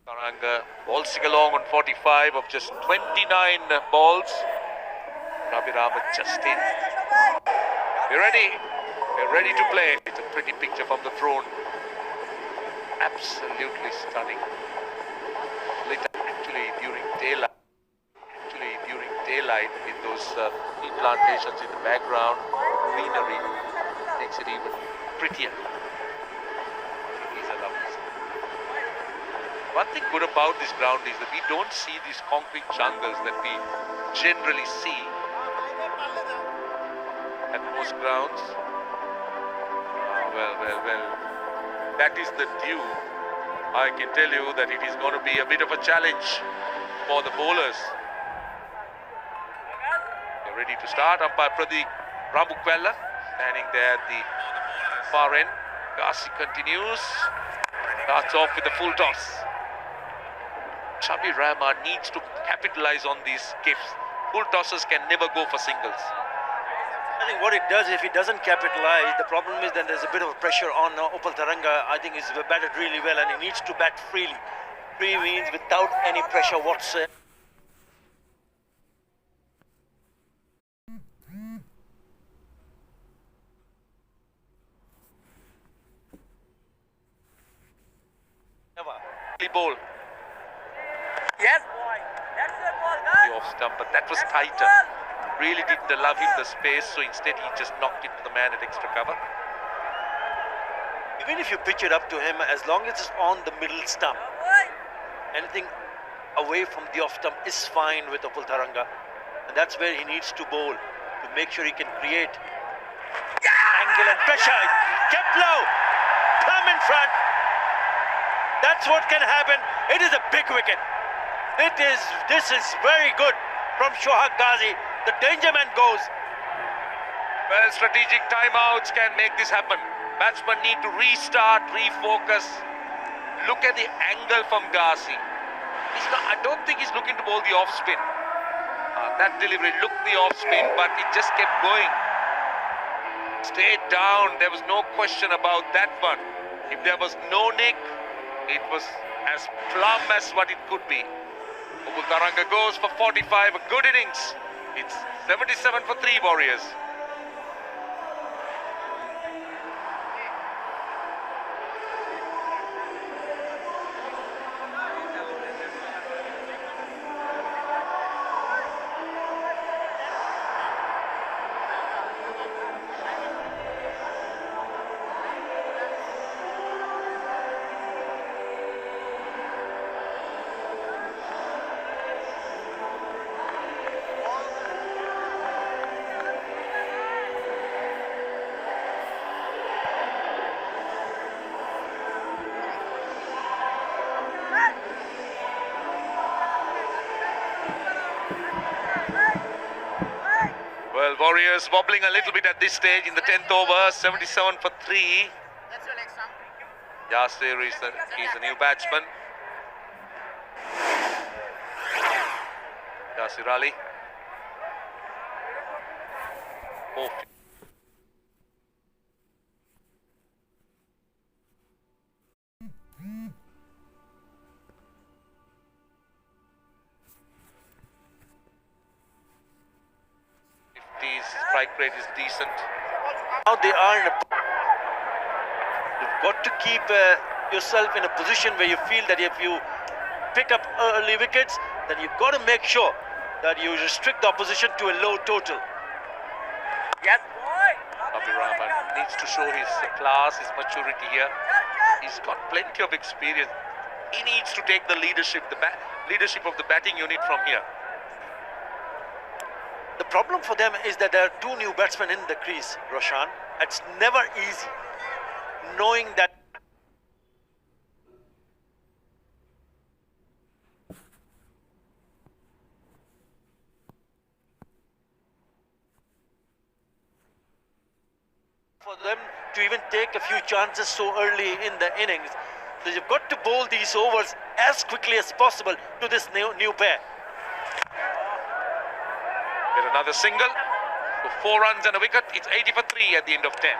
Taranga waltzing along on 45 of just 29 balls. Ravi Raman just in. We're ready. We're ready to play. It's a pretty picture from the throne. Absolutely stunning. Lit actually during daylight. With those tea plantations in the background, greenery makes it even prettier. These are lovely. One thing good about this ground is that we don't see these concrete jungles that we generally see at most grounds. Well. That is the dew. I can tell you that it is going to be a bit of a challenge for the bowlers. They're ready to start. Umpire Pradeep Ramukwella standing there at the far end. Ghazi continues. Starts off with a full toss. Ravi Raman needs to capitalize on these gifts. Full tosses can never go for singles. I think what it does, if he doesn't capitalize, the problem is that there's a bit of pressure on Upal Taranga. I think he's batted really well and he needs to bat freely. Free means without any pressure whatsoever. Ball. Yes, boy. That's the ball, guys. The off stump, but that was tighter. Really didn't allow him the space, so instead he just knocked it to the man at extra cover. Even if you pitch it up to him, as long as it's on the middle stump, anything away from the off stump is fine with Upal Taranga. And that's where he needs to bowl, to make sure he can create angle and pressure. Kept low, come in front. That's what can happen. It is a big wicket. This is very good from Shohag Ghazi. The danger man goes. Well, strategic timeouts can make this happen. Batsmen need to restart, refocus. Look at the angle from Ghazi. I don't think he's looking to bowl the off spin. That delivery looked the off spin, but it just kept going. Stayed down. There was no question about that one. If there was no nick, it was as plumb as what it could be. Upal Taranga goes for 45, a good innings. It's 77 for 3 Warriors. Well, Warriors wobbling a little bit at this stage in the 10th over, 77 for 3. Yasir is the new batsman. Yasir Ali. Oh. Strike rate is decent. Now they are in a... You've got to keep yourself in a position where you feel that if you pick up early wickets, then you've got to make sure that you restrict the opposition to a low total. Yes, boy. Ravi Raman needs to show his class, his maturity here. He's got plenty of experience. He needs to take the leadership of the batting unit from here. The problem for them is that there are 2 new batsmen in the crease, Roshan. It's never easy knowing that. For them to even take a few chances so early in the innings. So you've got to bowl these overs as quickly as possible to this new pair. Get another single. So 4 runs and a wicket. It's 80 for 3 at the end of 10.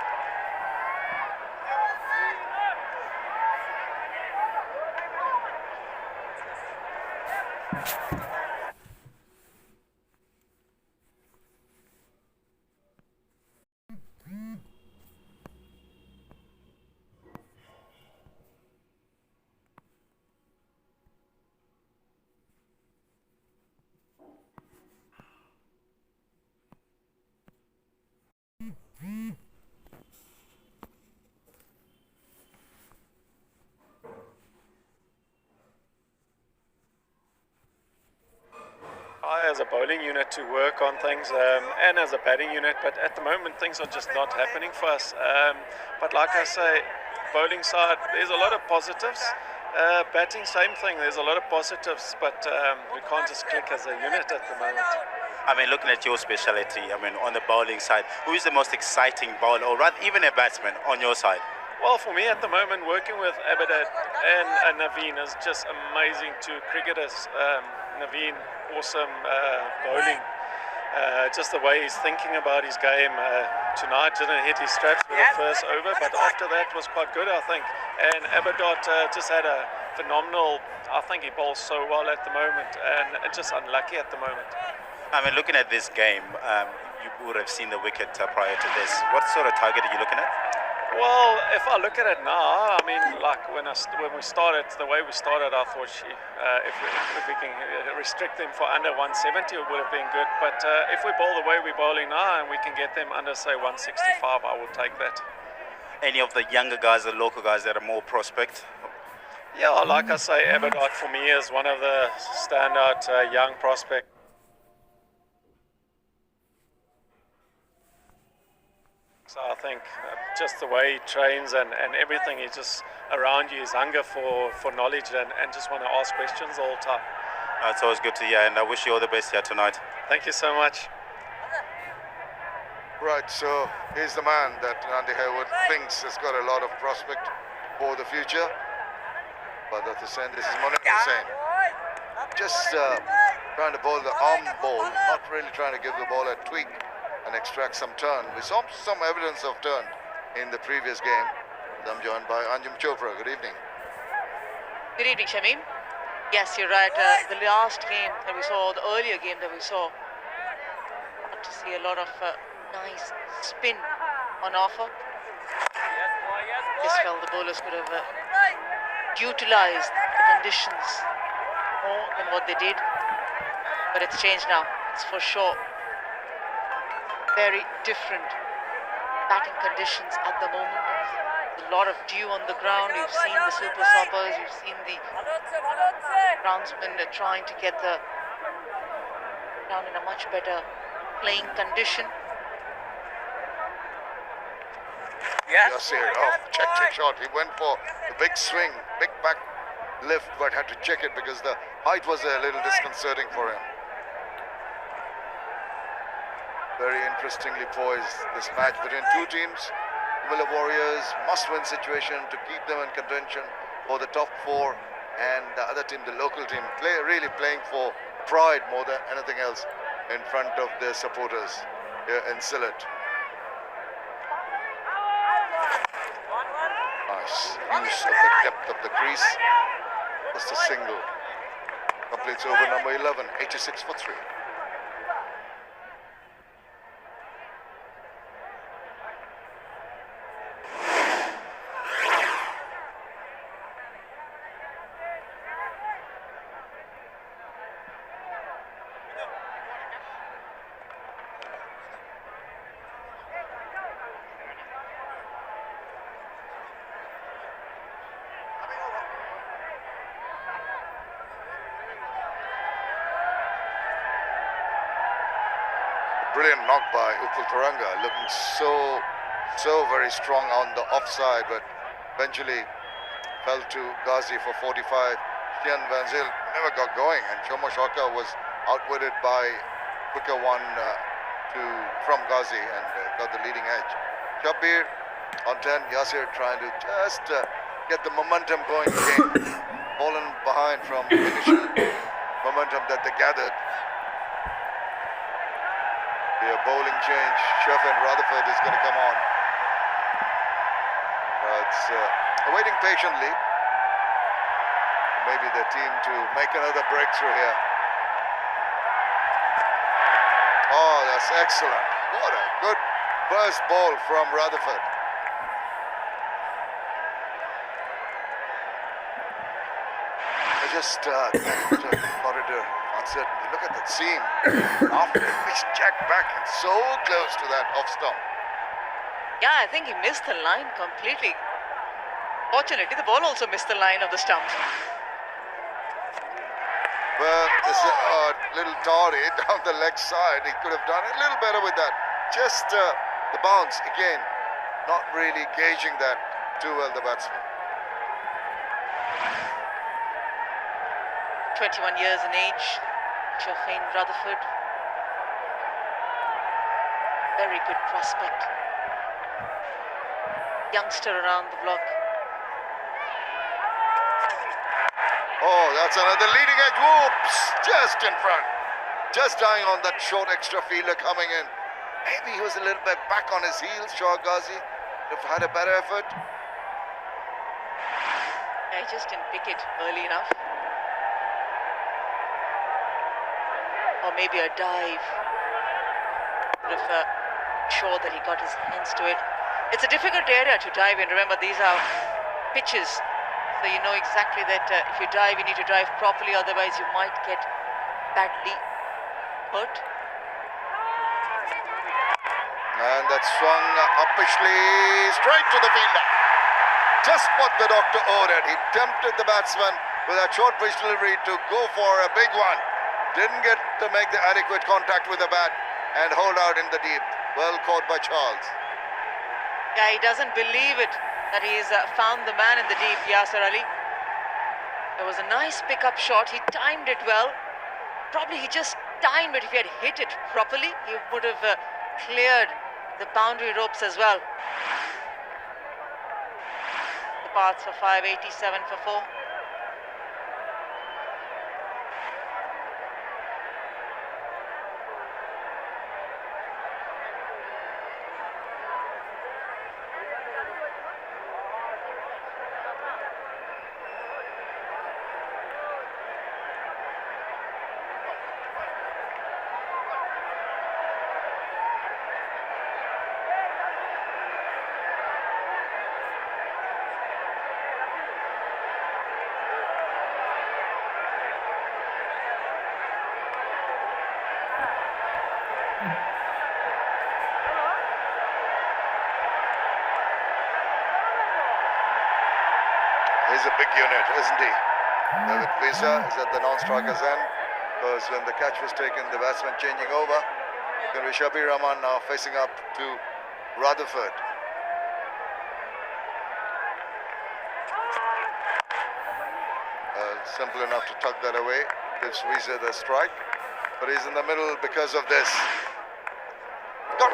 as a bowling unit to work on things and as a batting unit, but at the moment things are just not happening for us. But like I say, bowling side, there's a lot of positives. Batting, same thing, there's a lot of positives, but we can't just click as a unit at the moment. I mean, looking at your speciality, I mean, on the bowling side, who is the most exciting bowler, or rather even a batsman on your side? Well, for me at the moment, working with Abadad and Naveen is just amazing. Two cricketers. Naveen, awesome bowling. Just the way he's thinking about his game. Tonight didn't hit his straps with the first over, but after that was quite good, I think. And Abadot just had a phenomenal, I think he bowls so well at the moment, and just unlucky at the moment. I mean, looking at this game, you would have seen the wicket prior to this. What sort of target are you looking at? Well, if I look at it now, I mean, like when we started, the way we started, I thought if we can restrict them for under 170, it would have been good. But if we bowl the way we're bowling now and we can get them under, say, 165, I will take that. Any of the younger guys, the local guys that are more prospect? Yeah, like I say, Abadot for me is one of the standout young prospects. So I think just the way he trains and everything, he's just around you, his hunger for knowledge and just want to ask questions all the time. It's always good to hear, and I wish you all the best here tonight. Thank you so much. Right, so he's the man that Andy Hayward thinks has got a lot of prospect for the future. But at the same, this is Monik Hussain. Just trying to bowl the arm ball, not really trying to give the ball a tweak and extract some turn. We saw some evidence of turn in the previous game. I'm joined by Anjum Chopra. Good evening. Good evening, Shamim. Yes, you're right. The last game that we saw, the earlier game that we saw, got to see a lot of nice spin on offer. Just felt the bowlers could have utilized the conditions more than what they did. But it's changed now. It's for sure. Very different batting conditions at the moment. A lot of dew on the ground. You've seen the super stoppers, you've seen the groundsmen trying to get the ground in a much better playing condition. Yes, here. Oh, check shot. He went for the big swing, big back lift, but had to check it because the height was a little disconcerting for him. Very interestingly poised, this match between two teams. Villa Warriors must-win situation to keep them in contention for the top four, and the other team, the local team, really playing for pride more than anything else in front of their supporters here in Sylhet. Nice use of the depth of the crease. Just a single. Completes over number 11, 86 for 3. Brilliant knock by Upul Taranga, looking so very strong on the offside, but eventually fell to Ghazi for 45. Stian Van Zyl never got going, and Shomo Shaka was outwitted by quicker one from Ghazi and got the leading edge. Shabir on 10, Yasir trying to just get the momentum going again. Fallen behind from the initial momentum that they gathered. The bowling change, Sheffield Rutherford is going to come on. It's awaiting patiently. Maybe the team to make another breakthrough here. Oh, that's excellent. What a good first ball from Rutherford. I just corridor uncertainty. Look at that seam. After this jack back and so close to that off stump. Yeah, I think he missed the line completely. Fortunately, the ball also missed the line of the stump. Well, this is a little tawny down the leg side. He could have done a little better with that. Just the bounce again, not really gauging that too well, the batsman. 21 years in age, Shafin Rutherford. Very good prospect. Youngster around the block. Oh, that's another leading edge. Whoops! Just in front. Just dying on that short extra fielder coming in. Maybe he was a little bit back on his heels, Shah Ghazi. If had a better effort. Yeah, he just didn't pick it early enough. Or maybe a dive. Would have sure that he got his hands to it. It's a difficult area to dive in. Remember, these are pitches. So you know exactly that if you dive, you need to dive properly. Otherwise, you might get badly hurt. And that swung uppishly straight to the fielder. Just what the doctor ordered. He tempted the batsman with that short pitch delivery to go for a big one. Didn't get to make the adequate contact with the bat and hold out in the deep. Well caught by Charles. Yeah, he doesn't believe it that he's found the man in the deep, Yasir Ali. It was a nice pickup shot. He timed it well. Probably he just timed it. If he had hit it properly, he would have cleared the boundary ropes as well. The paths for 587 for 4. He's a big unit, isn't he? David Visa is at the non-striker's end because when the catch was taken, the batsman changing over. Going to be Shabir Rahman now facing up to Rutherford. Simple enough to tuck that away. Gives Visa the strike, but he's in the middle because of this. Got,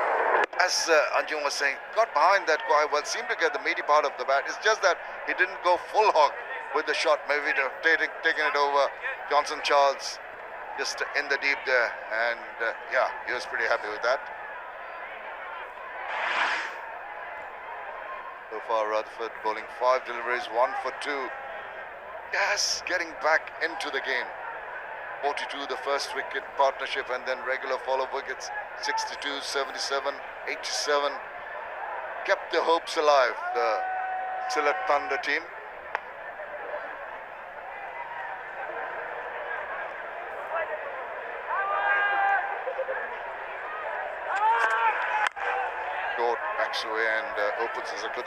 as Anjum was saying, got behind that quite well. Seemed to get the meaty part of the bat. It's just that he didn't go full hog with the shot. Maybe taking it over. Johnson Charles just in the deep there, and yeah, he was pretty happy with that. So far, Rutherford bowling 5 deliveries, 1 for 2. Yes, getting back into the game. 42 the first wicket partnership, and then regular follow wickets 62, 77, 87. Kept the hopes alive, the Sylhet Thunder team. Short backs away and opens as a good.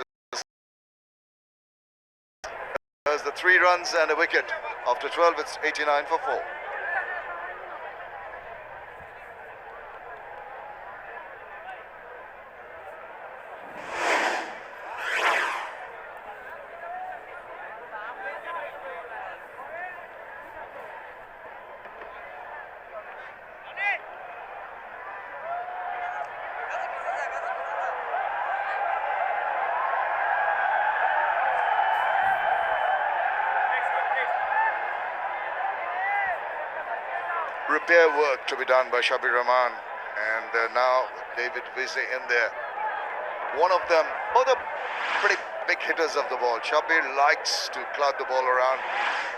There's the 3 runs and a wicket. After 12, it's 89 for 4. Repair work to be done by Shabir Rahman, and now David Vise in there. One of them, both are pretty big hitters of the ball. Shabir likes to cloud the ball around,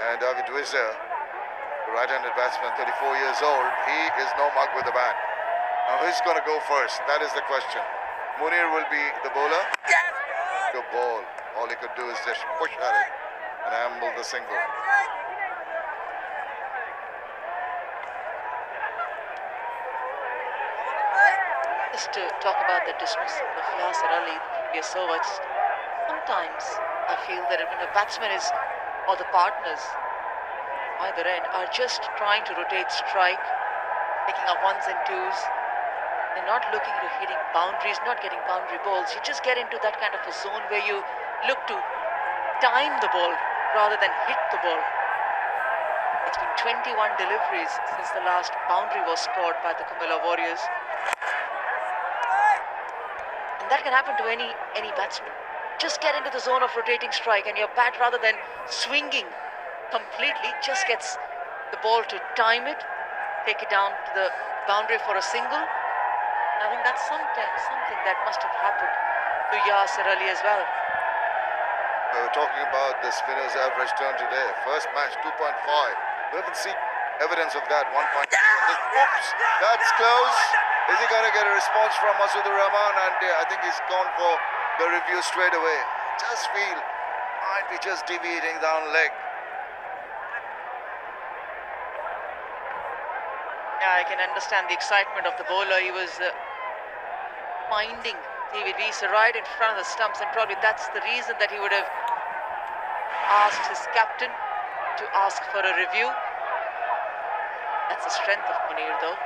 and David Vise, right-handed batsman, 34 years old, he is no mug with the bat. Now who's going to go first? That is the question. Munir will be the bowler. Yes! Good ball. All he could do is just push at it and amble the single. Just to talk about the dismissal of Yasir Ali the previous over, sometimes I feel that when a batsman is, or the partners, either end are just trying to rotate strike, picking up ones and twos. They're not looking to hitting boundaries, not getting boundary balls. You just get into that kind of a zone where you look to time the ball rather than hit the ball. It's been 21 deliveries since the last boundary was scored by the Kumilla Warriors. And that can happen to any batsman. Just get into the zone of rotating strike and your bat, rather than swinging completely, just gets the ball to time it, take it down to the boundary for a single. I think that's something that must have happened to Yasir Ali as well. We were talking about the spinner's average turn today. First match 2.5. We haven't seen evidence of that. 1.2. Oops, that's close. Is he going to get a response from Masood Rahman? And I think he's gone for the review straight away. Just feel might be just deviating down leg. Yeah, I can understand the excitement of the bowler. He was finding David Wiese right in front of the stumps, and probably that's the reason that he would have asked his captain to ask for a review. That's the strength of Munir, though.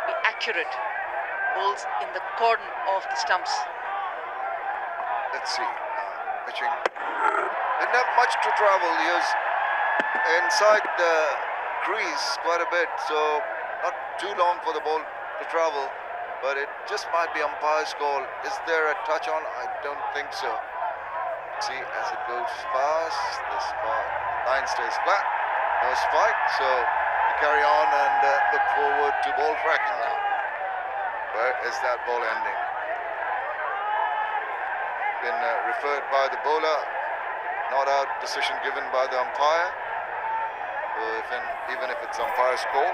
Be accurate. Bowls in the cordon of the stumps. Let's see. Pitching. Didn't have much to travel. He was inside the crease quite a bit, so not too long for the ball to travel. But it just might be umpire's call. Is there a touch on? I don't think so. See, as it goes past, this line stays flat. No spike, so we carry on and look forward to ball fracking now. Where is that ball ending? Been referred by the bowler. Not out decision given by the umpire. So even if it's umpire's call,